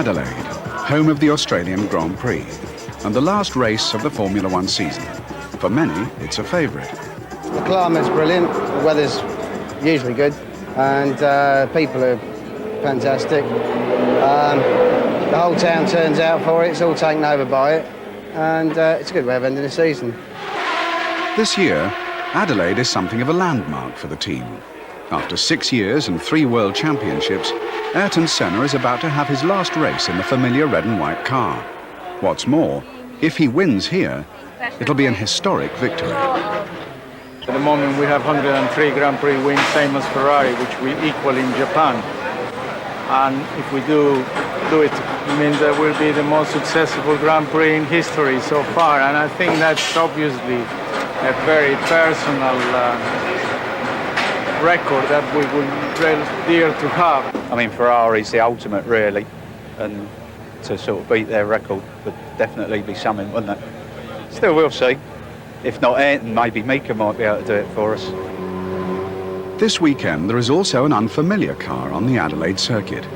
Adelaide, home of the Australian Grand Prix, and the last race of the Formula One season. For many, it's a favourite. The climate's brilliant, the weather's usually good, and people are fantastic. The whole town turns out for it, it's all taken over by it, and it's a good way of ending the season. This year, Adelaide is something of a landmark for the team. After 6 years and 3 World Championships, Ayrton Senna is about to have his last race in the familiar red and white car. What's more, if he wins here, it'll be an historic victory. At the moment we have 103 Grand Prix wins, same as Ferrari, which we equal in Japan. And if we do it, it means that we'll be the most successful Grand Prix in history so far. And I think that's obviously a very personal record that we would really dear to have. I mean, Ferrari's the ultimate, really, and to sort of beat their record would definitely be something, wouldn't it? Still, we'll see. If not Ayrton, maybe Mika might be able to do it for us. This weekend, there is also an unfamiliar car on the Adelaide circuit.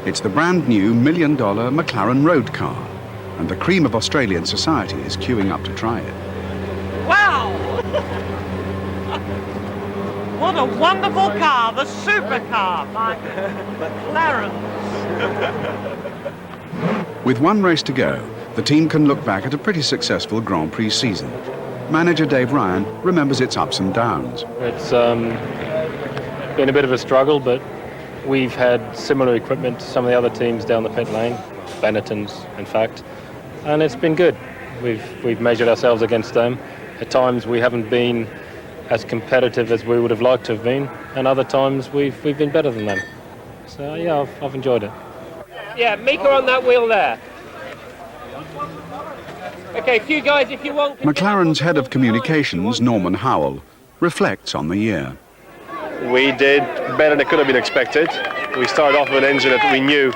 It's the brand new $1 million McLaren road car, and the cream of Australian society is queuing up to try it. Wow! What a wonderful car, the supercar, my McLaren. With one race to go, the team can look back at a pretty successful Grand Prix season. Manager Dave Ryan remembers its ups and downs. It's been a bit of a struggle, but we've had similar equipment to some of the other teams down the pit lane, Benetton's in fact, and it's been good. We've measured ourselves against them. At times we haven't been as competitive as we would have liked to have been, and other times we've been better than them. So yeah, I've enjoyed it. Yeah, Mika on that wheel there. Okay, a few guys, if you want... McLaren's head of communications, Norman Howell, reflects on the year. We did better than could have been expected. We started off with an engine that we knew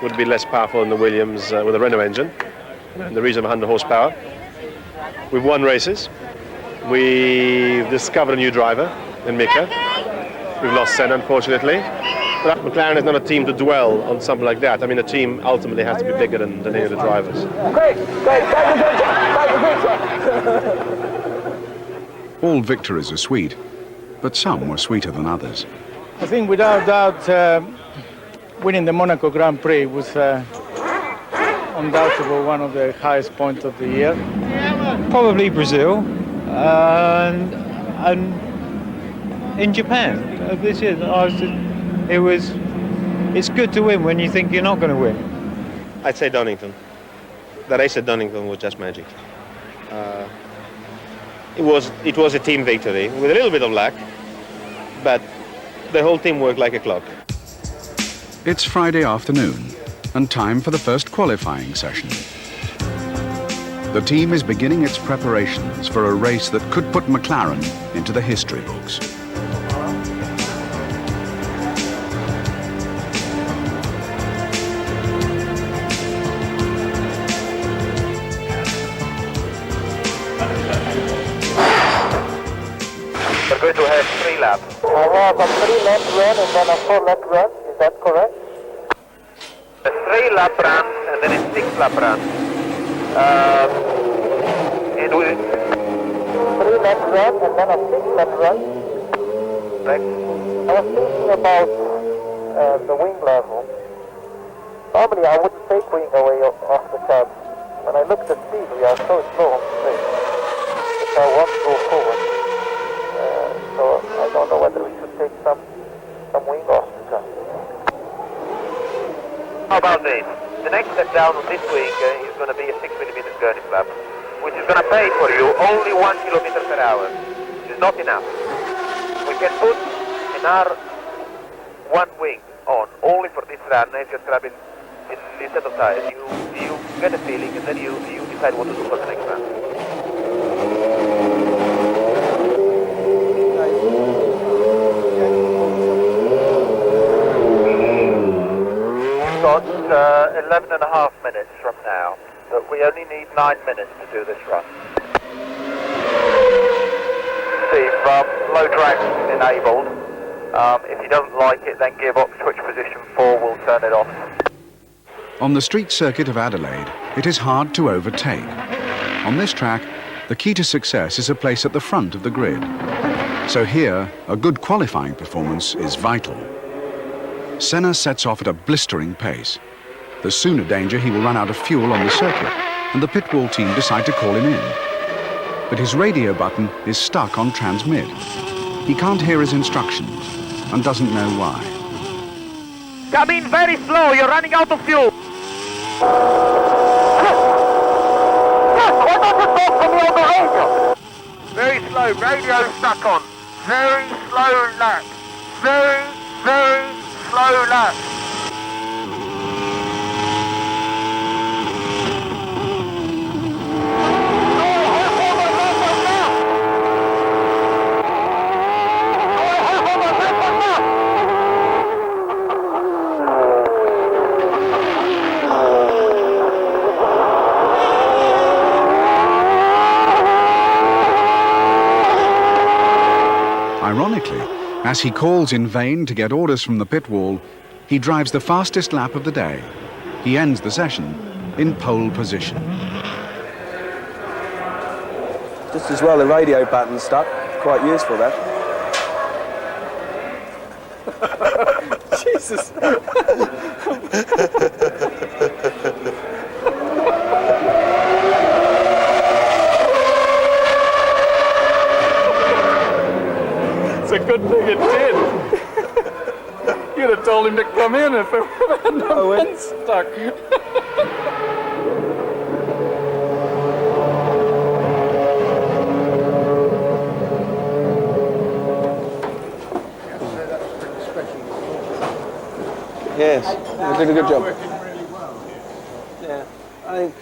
would be less powerful than the Williams with a Renault engine, in the region of 100 horsepower. We've won races. We've discovered a new driver in Mika. We've lost Senna, unfortunately. But McLaren is not a team to dwell on something like that. I mean, a team ultimately has to be bigger than any of the drivers. All victories are sweet, but some were sweeter than others. I think without doubt winning the Monaco Grand Prix was undoubtedly one of the highest points of the year. Probably Brazil and in Japan this year. It's good to win when you think you're not going to win. I'd say Donington. The race at Donington was just magic. It was a team victory with a little bit of luck, but the whole team worked like a clock. It's Friday afternoon and time for the first qualifying session. The team is beginning its preparations for a race that could put McLaren into the history books. We're going to have 3 laps. I have a 3-lap run and then a 4-lap run, is that correct? A 3-lap run and then a 6-lap run. And we... 3-lap run and then a 6-lap run? Right. I was thinking about the wing level. Normally I wouldn't take wing away off the cab. When I look at speed, we are so slow on the straight. If I want to go forward. So I don't know whether we should take some wing off the car. How about this? The next step down on this wing is going to be a 6mm gurney flap, which is going to pay for you only 1 kilometer per hour, which is not enough. We can put an R1 wing on only for this run as you're scrubbing instead of tires. You get a feeling and then you decide what to do for the next run. Got 11.5 minutes from now, but we only need 9 minutes to do this run. Steve, low drag enabled. If you don't like it, then gearbox switch position 4 will turn it off. On the street circuit of Adelaide, it is hard to overtake. On this track, the key to success is a place at the front of the grid. So here, a good qualifying performance is vital. Senna sets off at a blistering pace. There's soon a danger he will run out of fuel on the circuit, and the pit wall team decide to call him in. But his radio button is stuck on transmit. He can't hear his instructions and doesn't know why. Come in very slow, you're running out of fuel. Why don't you talk to me on the radio? Very slow, radio stuck on. Very slow lap. Very, very slow lap. Ironically, as he calls in vain to get orders from the pit wall, he drives the fastest lap of the day. He ends the session in pole position. Just as well the radio button stuck. Quite useful, that. Jesus. It's a good thing it did. You'd have told him to come in if it hadn't been stuck. Yes, you did a good job. Yeah, I think...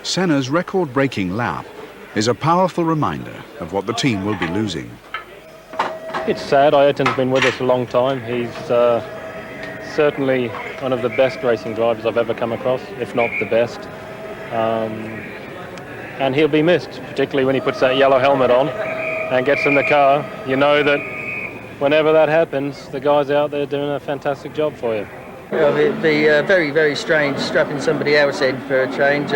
Senna's record-breaking lap is a powerful reminder of what the team will be losing. It's sad. Ayrton's been with us a long time. He's certainly one of the best racing drivers I've ever come across, if not the best. And he'll be missed, particularly when he puts that yellow helmet on and gets in the car. You know that whenever that happens, the guys out there doing a fantastic job for you. Well, it'd be very, very strange strapping somebody else in for a change.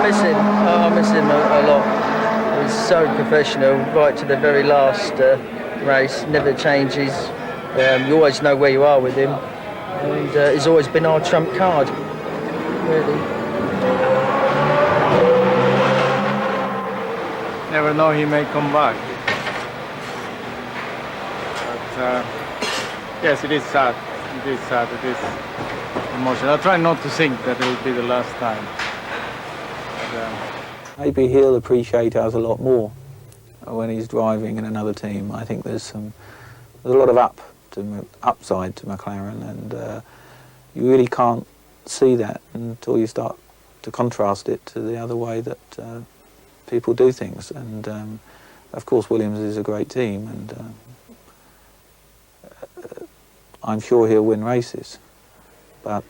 I miss him a lot. He's so professional right to the very last race, never changes. You always know where you are with him, and he's always been our trump card, really. Never know, he may come back. But yes, it is sad. It is sad. It is emotional. I try not to think that it will be the last time. But, maybe he'll appreciate us a lot more when he's driving in another team. I think there's a lot of upside to McLaren, and you really can't see that until you start to contrast it to the other way that people do things. And of course Williams is a great team, and I'm sure he'll win races, but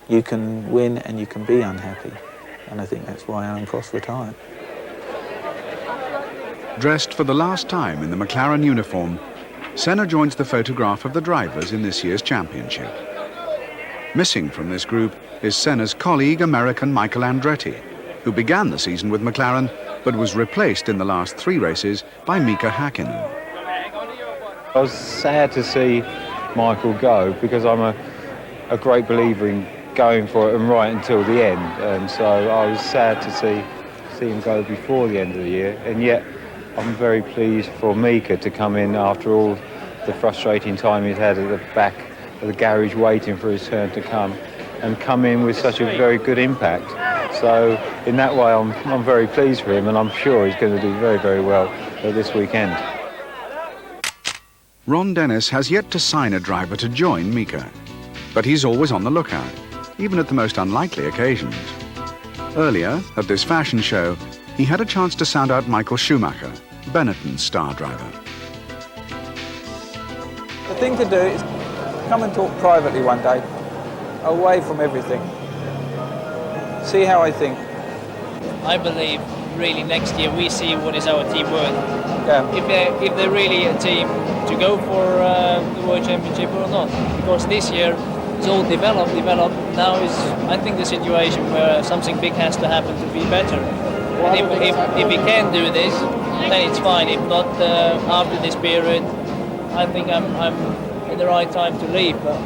you can win and you can be unhappy. And I think that's why Alan Prost retired. Dressed for the last time in the McLaren uniform, Senna joins the photograph of the drivers in this year's championship. Missing from this group is Senna's colleague, American Michael Andretti, who began the season with McLaren but was replaced in the last 3 races by Mika Häkkinen. I was sad to see Michael go, because I'm a great believer in going for it and right until the end, and so I was sad to see him go before the end of the year, and yet I'm very pleased for Mika to come in after all the frustrating time he's had at the back of the garage waiting for his turn to come, and come in with such a very good impact. So in that way I'm very pleased for him, and I'm sure he's going to do very, very well this weekend. Ron Dennis has yet to sign a driver to join Mika, but he's always on the lookout, even at the most unlikely occasions. Earlier, at this fashion show, he had a chance to sound out Michael Schumacher, Benetton's star driver. The thing to do is come and talk privately one day, away from everything. See how I think. I believe really next year we see what is our team worth. Yeah. If they're really a team to go for the World Championship or not. Because this year it's all developed. Now is, I think, the situation where something big has to happen to be better. And if we can do this, then it's fine. If not, after this period, I think I'm in the right time to leave. But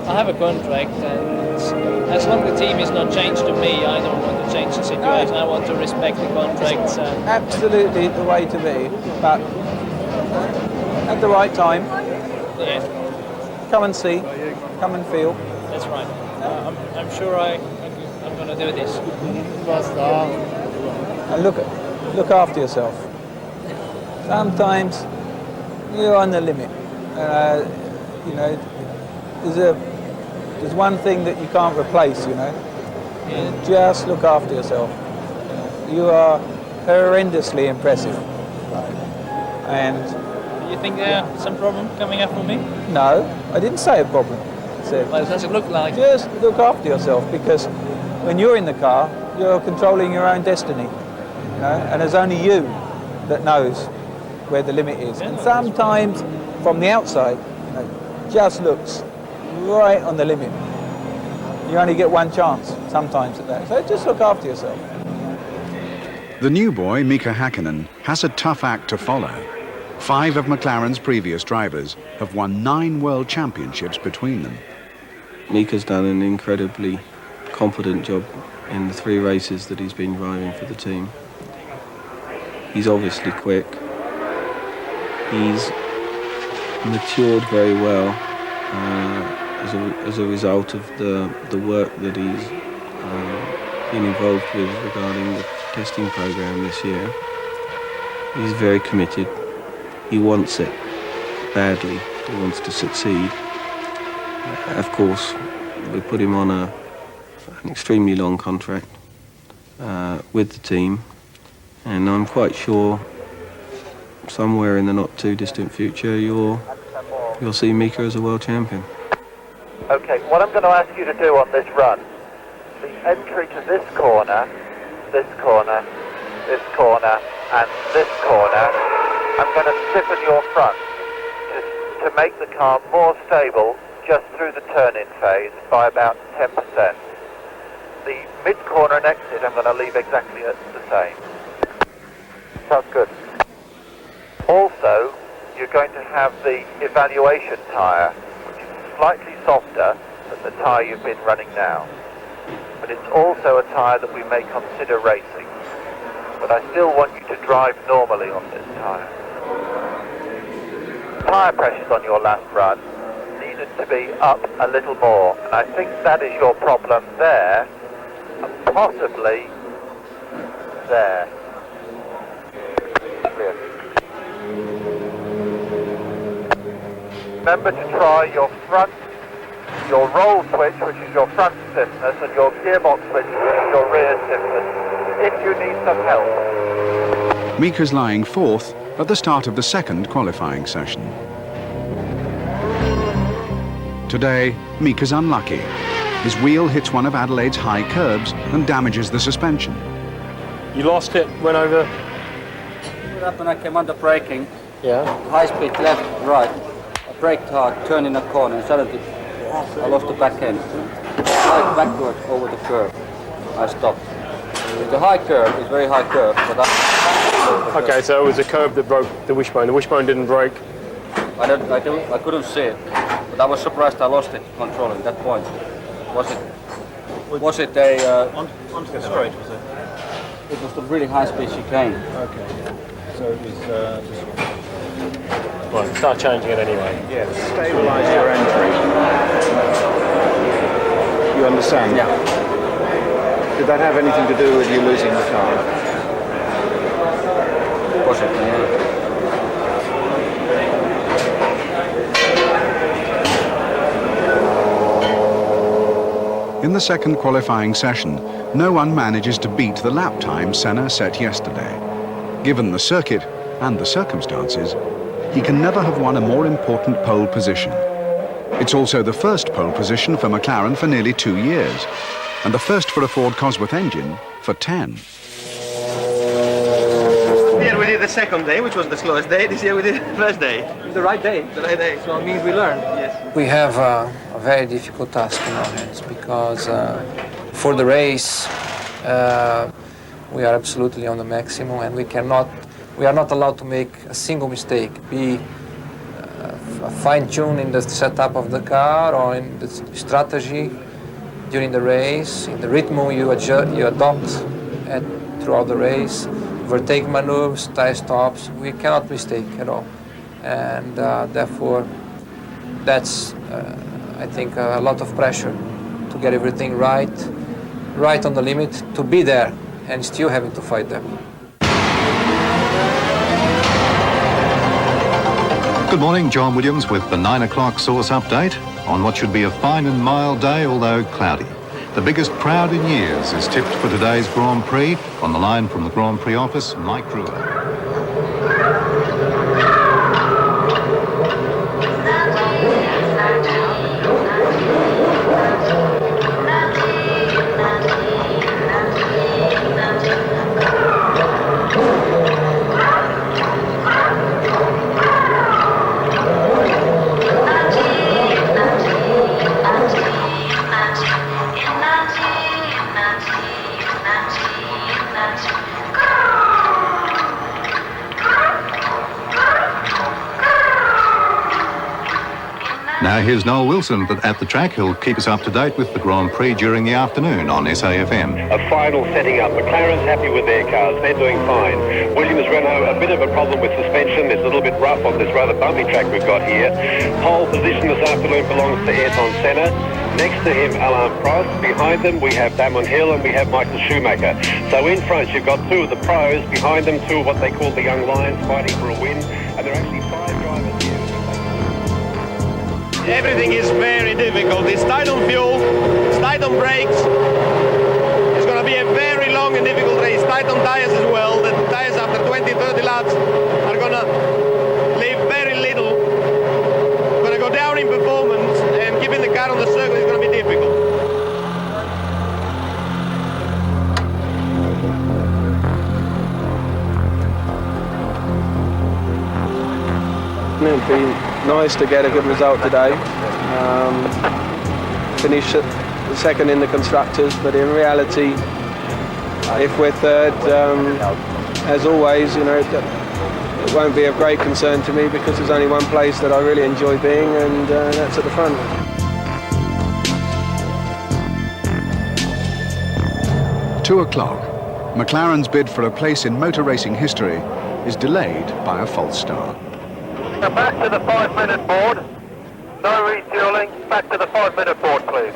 I have a contract, and as long as the team is not changed to me, I don't want to change the situation. I want to respect the contracts. Absolutely the way to be, but at the right time. Yeah. Come and see, come and feel. That's right. I'm sure I'm going to do this. And look after yourself. Sometimes you're on the limit. You know, there's one thing that you can't replace. You know, just look after yourself. You are horrendously impressive, and. You think there's some problem coming up for me? No, I didn't say a problem. I said, what does it look like? Just look after yourself, because when you're in the car, you're controlling your own destiny. You know, and there's only you that knows where the limit is. And sometimes, from the outside, you know, just looks right on the limit. You only get one chance sometimes at that. So just look after yourself. The new boy, Mika Häkkinen, has a tough act to follow. 5 of McLaren's previous drivers have won 9 world championships between them. Mika's done an incredibly competent job in the 3 races that he's been driving for the team. He's obviously quick. He's matured very well as a result of the work that he's been involved with regarding the testing program this year. He's very committed. He wants it badly. He wants to succeed. Of course, we put him on an extremely long contract with the team, and I'm quite sure somewhere in the not too distant future you'll see Mika as a world champion. Okay, what I'm going to ask you to do on this run, the entry to this corner, this corner, this corner, and this corner, I'm going to stiffen your front to make the car more stable just through the turn-in phase by about 10%. The mid-corner and exit I'm going to leave exactly at the same. Sounds good. Also, you're going to have the evaluation tyre, which is slightly softer than the tyre you've been running now. But it's also a tyre that we may consider racing. But I still want you to drive normally on this tyre. Tyre pressures on your last run needed to be up a little more, and I think that is your problem there, and possibly there. Clear. Remember to try your roll switch, which is your front stiffness, and your gearbox switch, which is your rear stiffness, if you need some help. Mika's lying 4th at the start of the 2nd qualifying session. Today, Mika's unlucky. His wheel hits one of Adelaide's high curbs and damages the suspension. You lost it, went over? What happened, I came under braking. Yeah. High speed left, right. I braked hard, turned in a corner, and suddenly I lost the back end. Slide backwards over the curve. I stopped. The high curve is very high curve, but Okay, so it was a curve that broke the wishbone. The wishbone didn't break. I couldn't see it, but I was surprised I lost it control at that point. Was it a... onto the straight, was it? It was a really high speed chicane. Okay. So it was just... Well, start changing it anyway. Yeah, stabilise your entry. You understand? Yeah. Did that have anything to do with you losing the car? Possibly, yeah. In the 2nd qualifying session, no one manages to beat the lap time Senna set yesterday. Given the circuit and the circumstances, he can never have won a more important pole position. It's also the first pole position for McLaren for nearly 2 years, and the first for a Ford Cosworth engine for 10. second day, which was the slowest day. This year we did it the first day. The right day. The right day. So it means we learn. Yes. We have a very difficult task in our hands because for the race we are absolutely on the maximum, and we are not allowed to make a single mistake, be fine-tuned in the setup of the car or in the strategy during the race, in the rhythm you adopt throughout the race, overtake maneuvers, tire stops. We cannot mistake at all, and therefore that's I think a lot of pressure to get everything right on the limit, to be there and still having to fight them. Good morning, John Williams with the 9 o'clock source update on what should be a fine and mild day, although cloudy. The biggest crowd in years is tipped for today's Grand Prix. On the line from the Grand Prix office, Mike Brewer. Now here's Noel Wilson at the track. He'll keep us up to date with the Grand Prix during the afternoon on SAFM. A final setting up. McLaren's happy with their cars. They're doing fine. Williams Renault, a bit of a problem with suspension. It's a little bit rough on this rather bumpy track we've got here. Pole position this afternoon belongs to Ayrton Senna. Next to him, Alain Prost. Behind them, we have Damon Hill and we have Michael Schumacher. So in front, you've got two of the pros. Behind them, two of what they call the young lions fighting for a win. And there are actually 5 drivers here. Everything is very difficult. It's tight on fuel, it's tight on brakes. It's going to be a very long and difficult race. Tight on tires as well. The tires after 20, 30 laps are going to leave very little. Going to go down in performance, and keeping the car on the circuit is going to be difficult. It'd be nice to get a good result today. Finish second in the constructors, but in reality, if we're third, as always, you know, it won't be of great concern to me because there's only one place that I really enjoy being, and that's at the front. Two o'clock. McLaren's bid for a place in motor racing history is delayed by a false start. Back to the 5-minute board. No refueling. Back to the 5-minute board, please.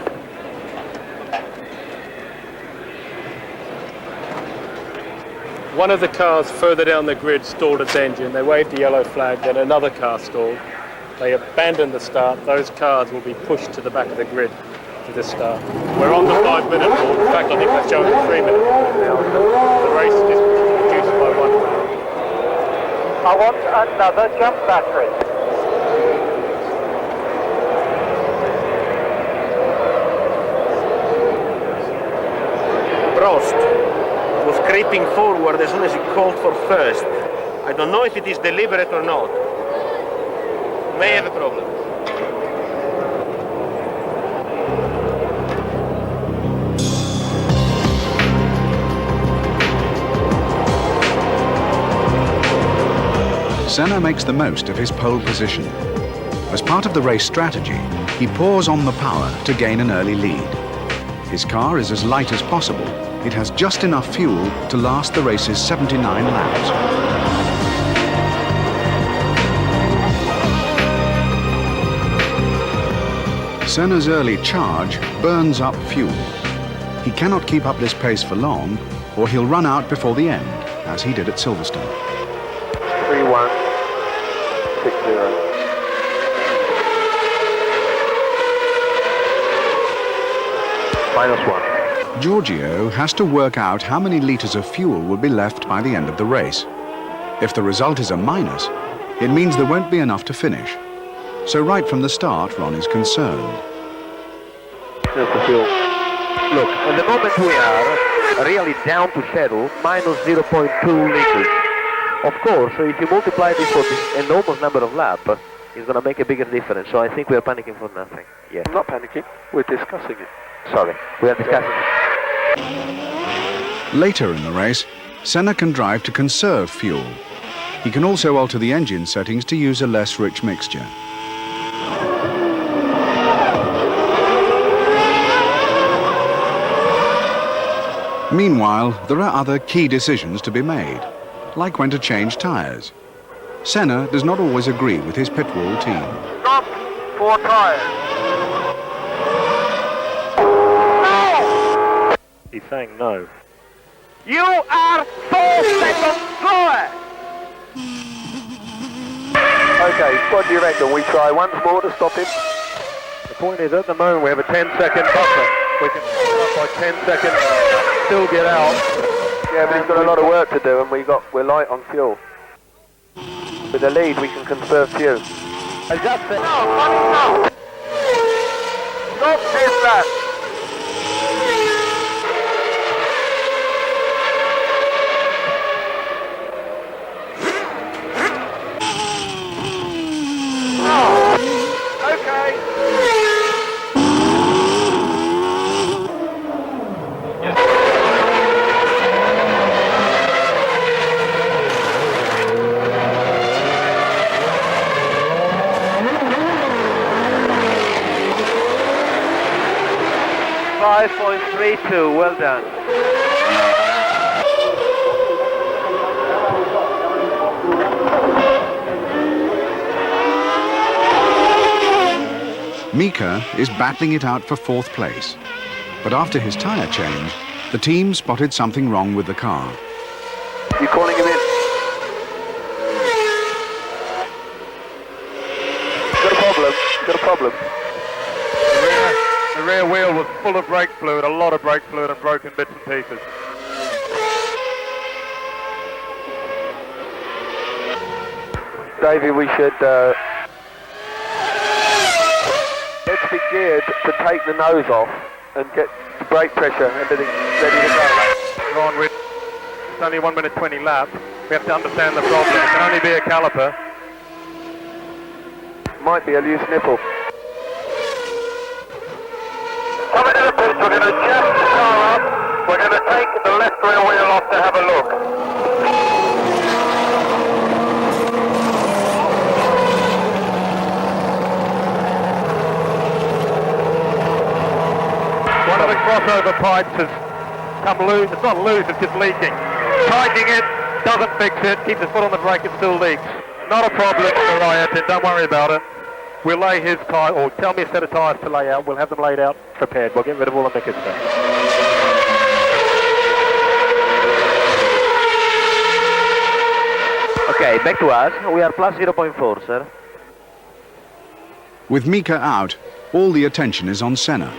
One of the cars further down the grid stalled its engine. They waved the yellow flag, then another car stalled. They abandoned the start. Those cars will be pushed to the back of the grid to the start. We're on the 5-minute board. In fact, I think we're showing a 3-minute board now. The race is reduced by 1 minute. I want another jump battery. Prost was creeping forward as soon as he called for first. I don't know if it is deliberate or not. May have a problem. Senna makes the most of his pole position. As part of the race strategy, he pours on the power to gain an early lead. His car is as light as possible. It has just enough fuel to last the race's 79 laps. Senna's early charge burns up fuel. He cannot keep up this pace for long, or he'll run out before the end, as he did at Silverstone. 3-1. 6-0. -1. Giorgio has to work out how many litres of fuel will be left by the end of the race. If the result is a minus, it means there won't be enough to finish. So right from the start, Ron is concerned. Look, at the moment we are really down to schedule, -0.2 liters. Of course, so if you multiply this for the enormous number of laps, it's going to make a bigger difference. So I think we are panicking for nothing. Yeah. I'm not panicking. We're discussing it. Sorry, we are discussing it. Later in the race, Senna can drive to conserve fuel. He can also alter the engine settings to use a less rich mixture. Meanwhile, there are other key decisions to be made, like when to change tyres. Senna does not always agree with his pit wall team. Stop 4 tyres. No! He's saying no. You are 4 seconds slower. Okay, what do you reckon? We try once more to stop him? The point is, at the moment, we have a 10-second buffer. We can stop by 10 seconds, still get out. Yeah, but he's got a lot of work to do, and we're light on fuel. With the lead, we can conserve fuel. Adjust it. No. Stop this lap. Okay. 5.32, well done. Mika is battling it out for 4th place. But after his tyre change, the team spotted something wrong with the car. You calling him in? Got a problem. The rear wheel was full of brake fluid, a lot of brake fluid and broken bits and pieces. Davey, we should let's be geared to take the nose off and get the brake pressure and everything ready to go. Ron, it's only 1 minute 20 lap. We have to understand the problem. It can only be a caliper. Might be a loose nipple. Coming to the pits, we're going to jack the car up. We're going to take the left rear wheel off to have a look. One of the crossover pipes has come loose. It's not loose, it's just leaking. Tightening it doesn't fix it. Keep his foot on the brake, it still leaks. Not a problem for Ayrton, don't worry about it. We'll lay his tyre, or tell me a set of tyres to lay out. We'll have them laid out, prepared. We'll get rid of all the knickers there. Okay, back to us. We are plus 0.4, sir. With Mika out, all the attention is on Senna.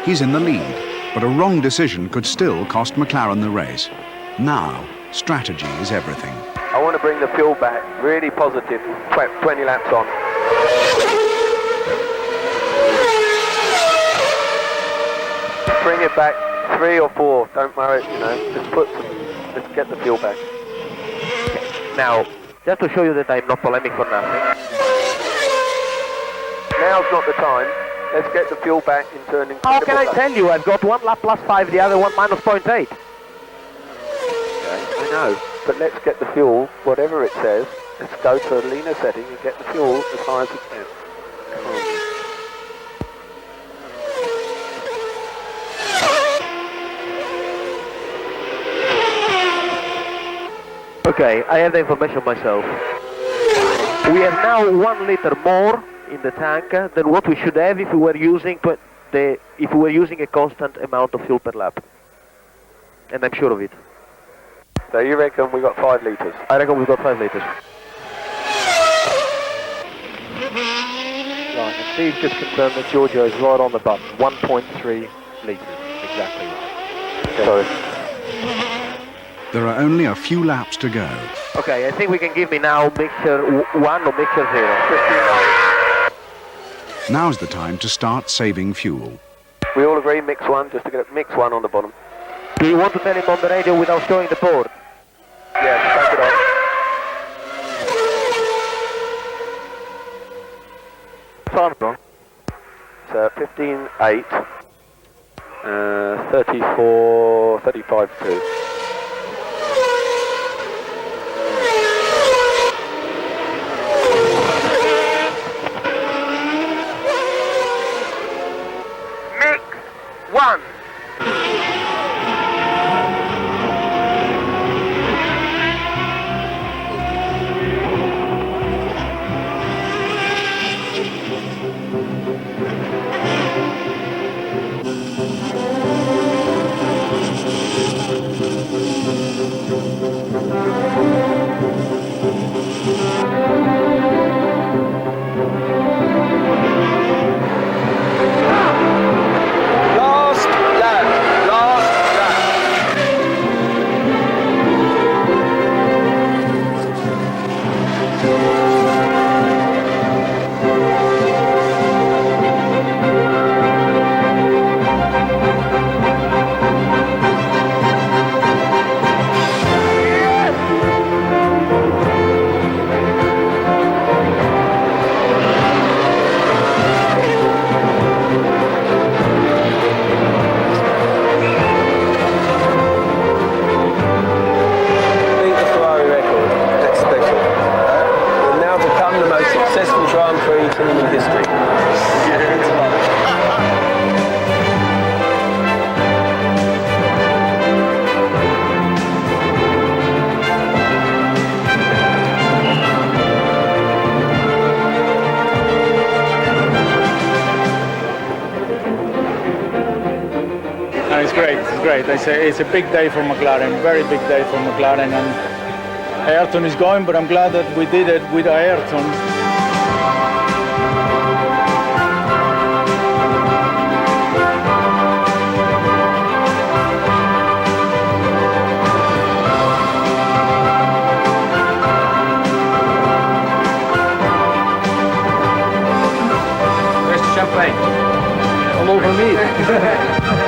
He's in the lead, but a wrong decision could still cost McLaren the race. Now, strategy is everything. I want to bring the fuel back, really positive, 20 laps on. Bring it back 3 or 4, don't worry, just get the fuel back. Now, just to show you that I'm not polemic for nothing. Now's not the time. Let's get the fuel back in turning. How can I tell you? I've got one lap plus 5, the other one minus 0.8. Okay, I know, but let's get the fuel, whatever it says, let's go to a leaner setting and get the fuel as high as we can. Come on. Okay, I have the information myself. We have now 1 liter more in the tank than what we should have if we were using a constant amount of fuel per lap. And I'm sure of it. So you reckon we got 5 litres? I reckon we've got 5 litres. Right, and Steve just confirmed that Giorgio is right on the button. 1.3 litres, exactly right. Okay. Sorry. There are only a few laps to go. Okay, I think we can give me now mixture 1 or mixture 0. Now's the time to start saving fuel. We all agree mix 1, just to get mix 1 on the bottom. Do you want to tell him on the radio without showing the board? Yeah, just take it off. 15.8, 34, 35.2. Mix 1. It's a big day for McLaren, very big day for McLaren, and Ayrton is going, but I'm glad that we did it with Ayrton. Where's the champagne? All over me.